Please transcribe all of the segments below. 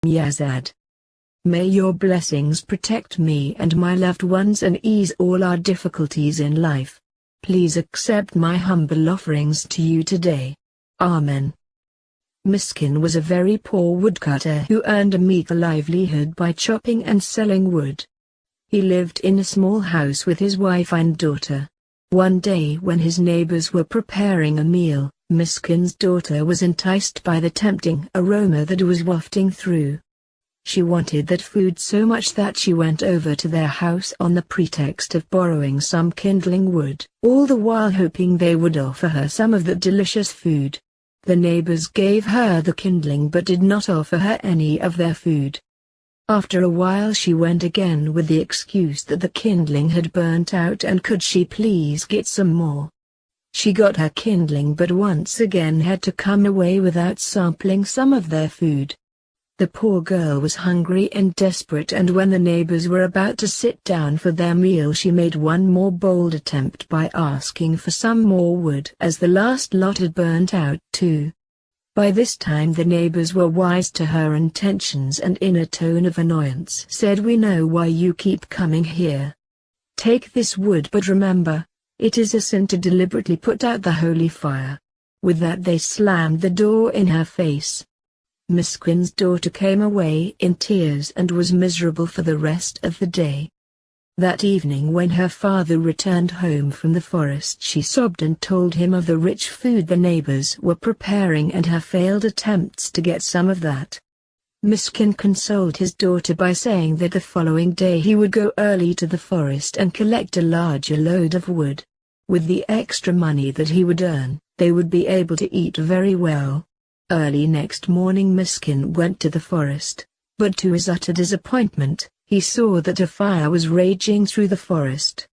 Yazad. May your blessings protect me and my loved ones and ease all our difficulties in life. Please accept my humble offerings to you today. Amen. Miskin was a very poor woodcutter who earned a meager livelihood by chopping and selling wood. He lived in a small house with his wife and daughter. One day when his neighbors were preparing a meal, Miskin's daughter was enticed by the tempting aroma that was wafting through. She wanted that food so much that she went over to their house on the pretext of borrowing some kindling wood, all the while hoping they would offer her some of that delicious food. The neighbors gave her the kindling but did not offer her any of their food. After a while she went again with the excuse that the kindling had burnt out and could she please get some more. She got her kindling but once again had to come away without sampling some of their food. The poor girl was hungry and desperate, and when the neighbors were about to sit down for their meal she made one more bold attempt by asking for some more wood, as the last lot had burnt out too. By this time the neighbors were wise to her intentions and in a tone of annoyance said, "We know why you keep coming here. Take this wood, but remember, it is a sin to deliberately put out the holy fire." With that they slammed the door in her face. Miskin's daughter came away in tears and was miserable for the rest of the day. That evening when her father returned home from the forest she sobbed and told him of the rich food the neighbors were preparing and her failed attempts to get some of that. Miskin consoled his daughter by saying that the following day he would go early to the forest and collect a larger load of wood. With the extra money that he would earn, they would be able to eat very well. Early next morning Miskin went to the forest, but to his utter disappointment, he saw that a fire was raging through the forest.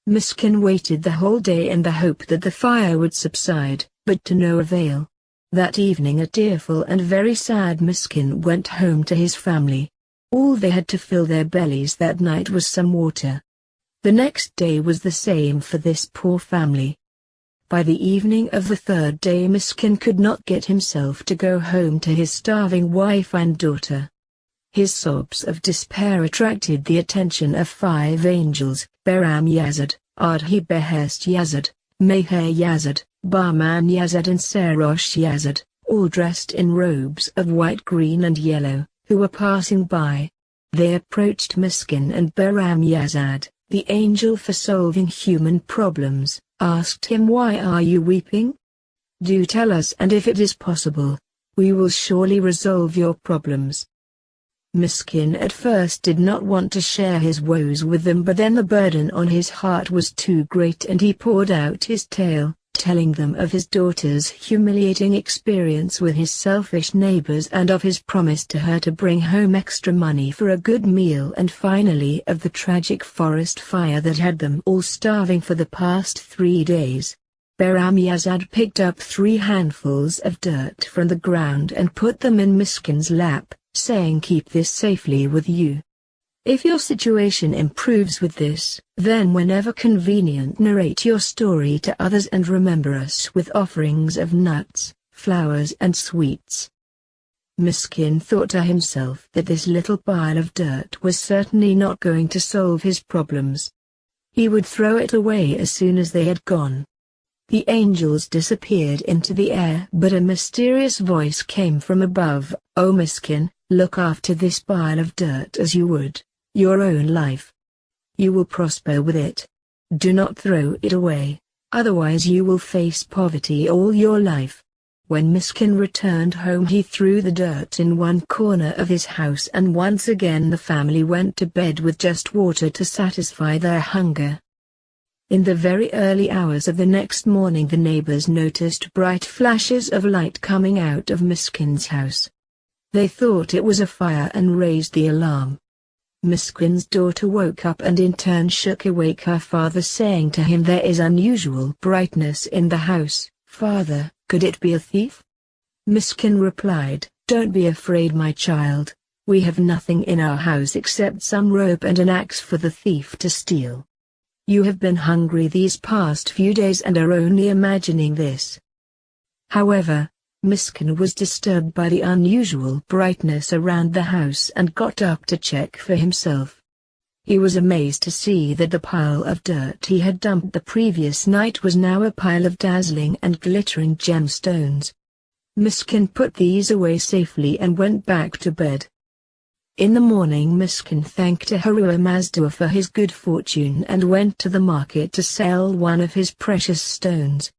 Miskin waited the whole day in the hope that the fire would subside, but to no avail. That evening a tearful and very sad Miskin went home to his family. All they had to fill their bellies that night was some water. The next day was the same for this poor family. By the evening of the third day Miskin could not get himself to go home to his starving wife and daughter. His sobs of despair attracted the attention of 5 angels: Behram Yazad, Adhi Behest Yazad, Meher Yazad, Bahman Yazad and Sarosh Yazad, all dressed in robes of white, green and yellow, who were passing by. They approached Miskin, and Behram Yazad, the angel for solving human problems, asked him, "Why are you weeping? Do tell us, and if it is possible, we will surely resolve your problems." Miskin at first did not want to share his woes with them, but then the burden on his heart was too great and he poured out his tale, telling them of his daughter's humiliating experience with his selfish neighbors and of his promise to her to bring home extra money for a good meal, and finally of the tragic forest fire that had them all starving for the past 3 days. Behram Yazad picked up 3 handfuls of dirt from the ground and put them in Miskin's lap, saying, "Keep this safely with you. If your situation improves with this, then whenever convenient narrate your story to others and remember us with offerings of nuts, flowers and sweets." Miskin thought to himself that this little pile of dirt was certainly not going to solve his problems. He would throw it away as soon as they had gone. The angels disappeared into the air, but a mysterious voice came from above. "O Miskin, look after this pile of dirt as you would your own life. You will prosper with it. Do not throw it away, otherwise you will face poverty all your life." When Miskin returned home he threw the dirt in one corner of his house, and once again the family went to bed with just water to satisfy their hunger. In the very early hours of the next morning the neighbors noticed bright flashes of light coming out of Miskin's house. They thought it was a fire and raised the alarm. Miskin's daughter woke up and in turn shook awake her father, saying to him, "There is unusual brightness in the house, father, could it be a thief?" Miskin replied, "Don't be afraid, my child, we have nothing in our house except some rope and an axe for the thief to steal. You have been hungry these past few days and are only imagining this. However, Miskin was disturbed by the unusual brightness around the house and got up to check for himself. He was amazed to see that the pile of dirt he had dumped the previous night was now a pile of dazzling and glittering gemstones. Miskin put these away safely and went back to bed. In the morning Miskin thanked Ahura Mazda for his good fortune and went to the market to sell one of his precious stones.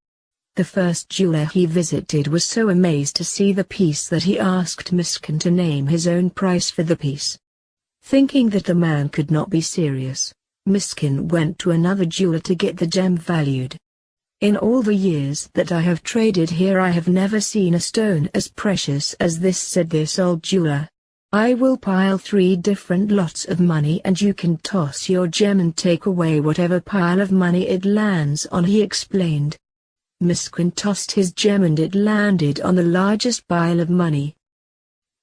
The first jeweler he visited was so amazed to see the piece that he asked Miskin to name his own price for the piece. Thinking that the man could not be serious, Miskin went to another jeweler to get the gem valued. "In all the years that I have traded here I have never seen a stone as precious as this," said this old jeweler. "I will pile 3 different lots of money and you can toss your gem and take away whatever pile of money it lands on," he explained. Miskin tossed his gem and it landed on the largest pile of money.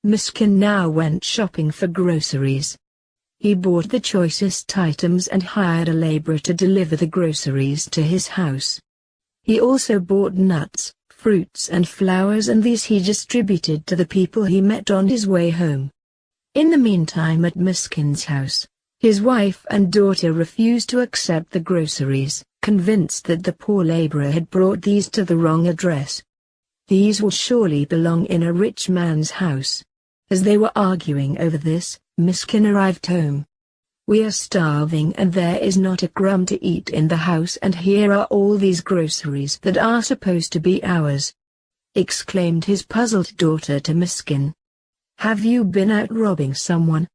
Miskin now went shopping for groceries. He bought the choicest items and hired a laborer to deliver the groceries to his house. He also bought nuts, fruits and flowers, and these he distributed to the people he met on his way home. In the meantime at Miskin's house, his wife and daughter refused to accept the groceries, convinced that the poor laborer had brought these to the wrong address. These will surely belong in a rich man's house. As they were arguing over this, Miskin arrived home. "We are starving and there is not a crumb to eat in the house, and here are all these groceries that are supposed to be ours," exclaimed his puzzled daughter to Miskin. "Have you been out robbing someone?"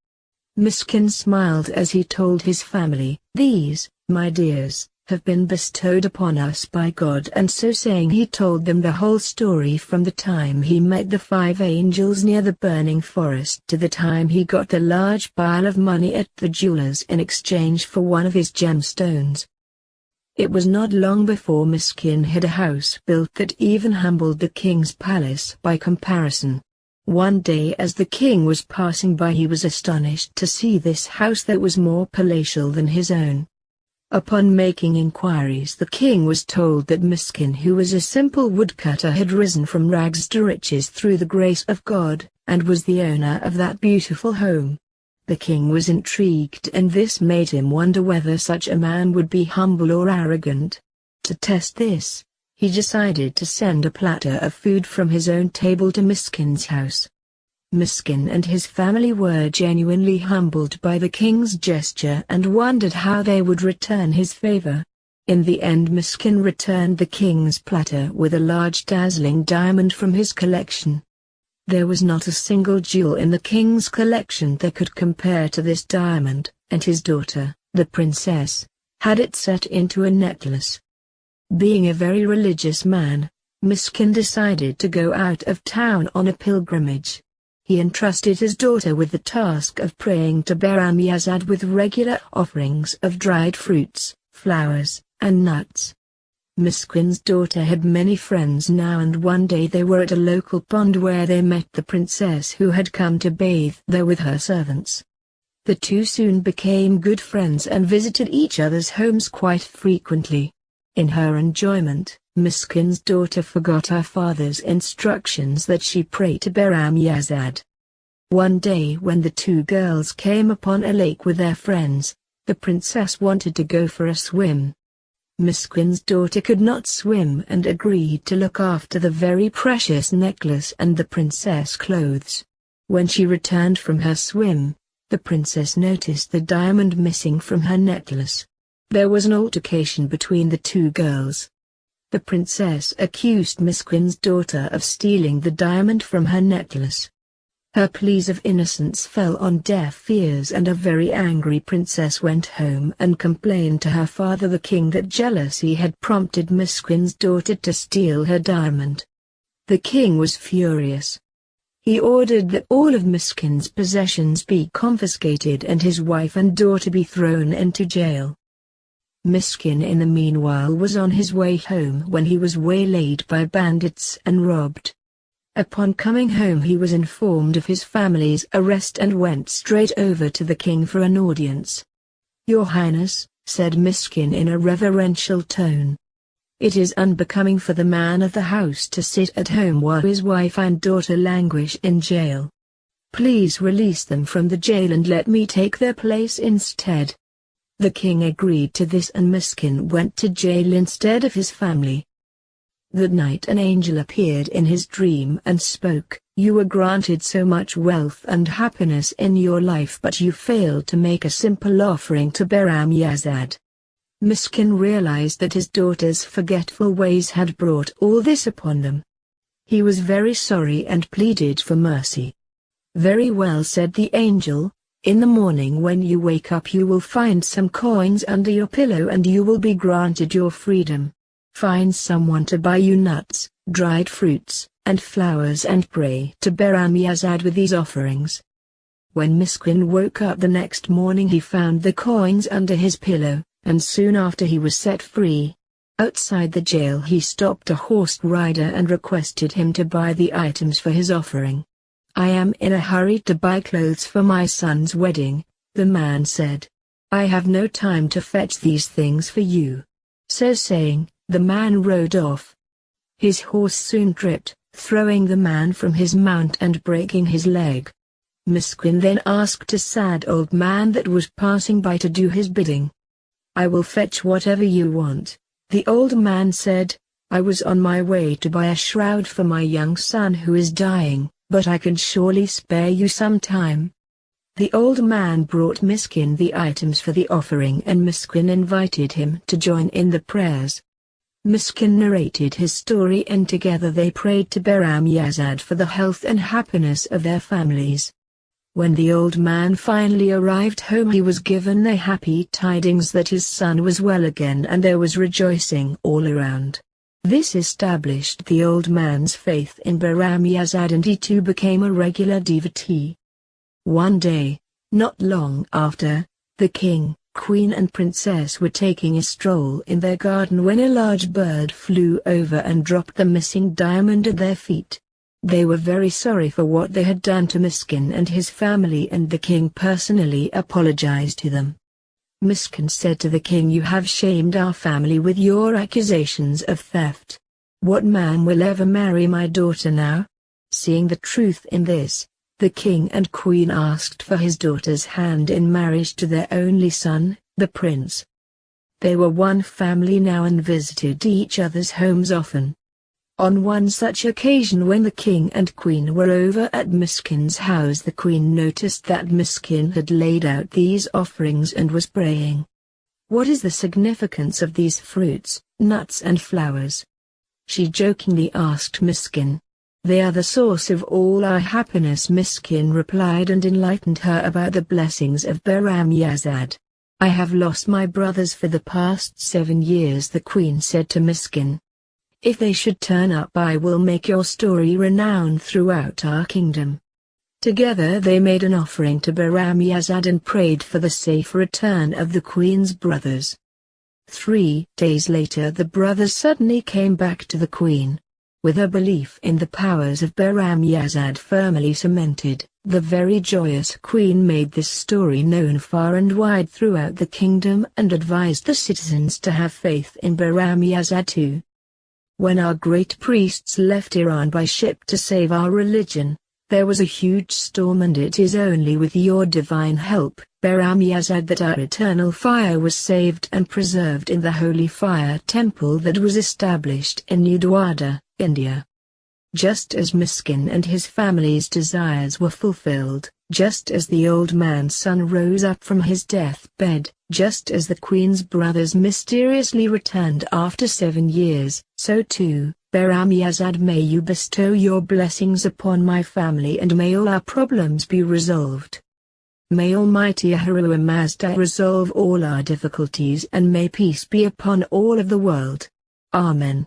Miskin smiled as he told his family, "These, my dears, have been bestowed upon us by God," and so saying he told them the whole story from the time he met the 5 angels near the burning forest to the time he got the large pile of money at the jeweler's in exchange for one of his gemstones. It was not long before Miskin had a house built that even humbled the king's palace by comparison. One day as the king was passing by he was astonished to see this house that was more palatial than his own. Upon making inquiries the king was told that Miskin, who was a simple woodcutter, had risen from rags to riches through the grace of God, and was the owner of that beautiful home. The king was intrigued, and this made him wonder whether such a man would be humble or arrogant. To test this, he decided to send a platter of food from his own table to Miskin's house. Miskin and his family were genuinely humbled by the king's gesture and wondered how they would return his favor. In the end Miskin returned the king's platter with a large dazzling diamond from his collection. There was not a single jewel in the king's collection that could compare to this diamond, and his daughter, the princess, had it set into a necklace. Being a very religious man, Miskin decided to go out of town on a pilgrimage. He entrusted his daughter with the task of praying to Behram Roj with regular offerings of dried fruits, flowers, and nuts. Miskin's daughter had many friends now, and one day they were at a local pond where they met the princess who had come to bathe there with her servants. The two soon became good friends and visited each other's homes quite frequently. In her enjoyment, Miskin's daughter forgot her father's instructions that she pray to Behram Roj. One day when the two girls came upon a lake with their friends, the princess wanted to go for a swim. Miskin's daughter could not swim and agreed to look after the very precious necklace and the princess' clothes. When she returned from her swim, the princess noticed the diamond missing from her necklace. There was an altercation between the two girls. The princess accused Miskin's daughter of stealing the diamond from her necklace. Her pleas of innocence fell on deaf ears, and a very angry princess went home and complained to her father the king that jealousy had prompted Miskin's daughter to steal her diamond. The king was furious. He ordered that all of Miskin's possessions be confiscated and his wife and daughter be thrown into jail. Miskin in the meanwhile was on his way home when he was waylaid by bandits and robbed. Upon coming home he was informed of his family's arrest and went straight over to the king for an audience. "Your Highness," said Miskin in a reverential tone, It is unbecoming for the man of the house to sit at home while his wife and daughter languish in jail. Please release them from the jail and let me take their place instead." The king agreed to this and Miskin went to jail instead of his family. That night an angel appeared in his dream and spoke, "You were granted so much wealth and happiness in your life, but you failed to make a simple offering to Behram Yazad." Miskin realized that his daughter's forgetful ways had brought all this upon them. He was very sorry and pleaded for mercy. "Very well," said the angel, "in the morning when you wake up you will find some coins under your pillow and you will be granted your freedom. Find someone to buy you nuts, dried fruits, and flowers and pray to Behram Yazad with these offerings." When Miskin woke up the next morning he found the coins under his pillow, and soon after he was set free. Outside the jail he stopped a horse rider and requested him to buy the items for his offering. "I am in a hurry to buy clothes for my son's wedding," the man said. "I have no time to fetch these things for you." So saying, the man rode off. His horse soon tripped, throwing the man from his mount and breaking his leg. Miskin then asked a sad old man that was passing by to do his bidding. "I will fetch whatever you want," the old man said. "I was on my way to buy a shroud for my young son who is dying, but I can surely spare you some time." The old man brought Miskin the items for the offering and Miskin invited him to join in the prayers. Miskin narrated his story and together they prayed to Behram Yazad for the health and happiness of their families. When the old man finally arrived home he was given the happy tidings that his son was well again and there was rejoicing all around. This established the old man's faith in Behram Yazad and he too became a regular devotee. One day, not long after, the king, queen and princess were taking a stroll in their garden when a large bird flew over and dropped the missing diamond at their feet. They were very sorry for what they had done to Miskin and his family and the king personally apologized to them. Miskin said to the king, "You have shamed our family with your accusations of theft. What man will ever marry my daughter now?" Seeing the truth in this, the king and queen asked for his daughter's hand in marriage to their only son, the prince. They were one family now and visited each other's homes often. On one such occasion when the king and queen were over at Miskin's house the queen noticed that Miskin had laid out these offerings and was praying. "What is the significance of these fruits, nuts and flowers?" she jokingly asked Miskin. "They are the source of all our happiness," Miskin replied and enlightened her about the blessings of Behram Yazad. "I have lost my brothers for the past 7 years," the queen said to Miskin. "If they should turn up I will make your story renowned throughout our kingdom." Together they made an offering to Behram Yazad and prayed for the safe return of the queen's brothers. 3 days later the brothers suddenly came back to the queen. With her belief in the powers of Behram Yazad firmly cemented, the very joyous queen made this story known far and wide throughout the kingdom and advised the citizens to have faith in Behram Yazad too. When our great priests left Iran by ship to save our religion, there was a huge storm and it is only with your divine help, Behram Yazad, that our eternal fire was saved and preserved in the holy fire temple that was established in New Dwarka, India. Just as Miskin and his family's desires were fulfilled, just as the old man's son rose up from his deathbed, just as the queen's brothers mysteriously returned after 7 years, so too, Behram Yazad, may you bestow your blessings upon my family and may all our problems be resolved. May Almighty Ahura Mazda resolve all our difficulties and may peace be upon all of the world. Amen.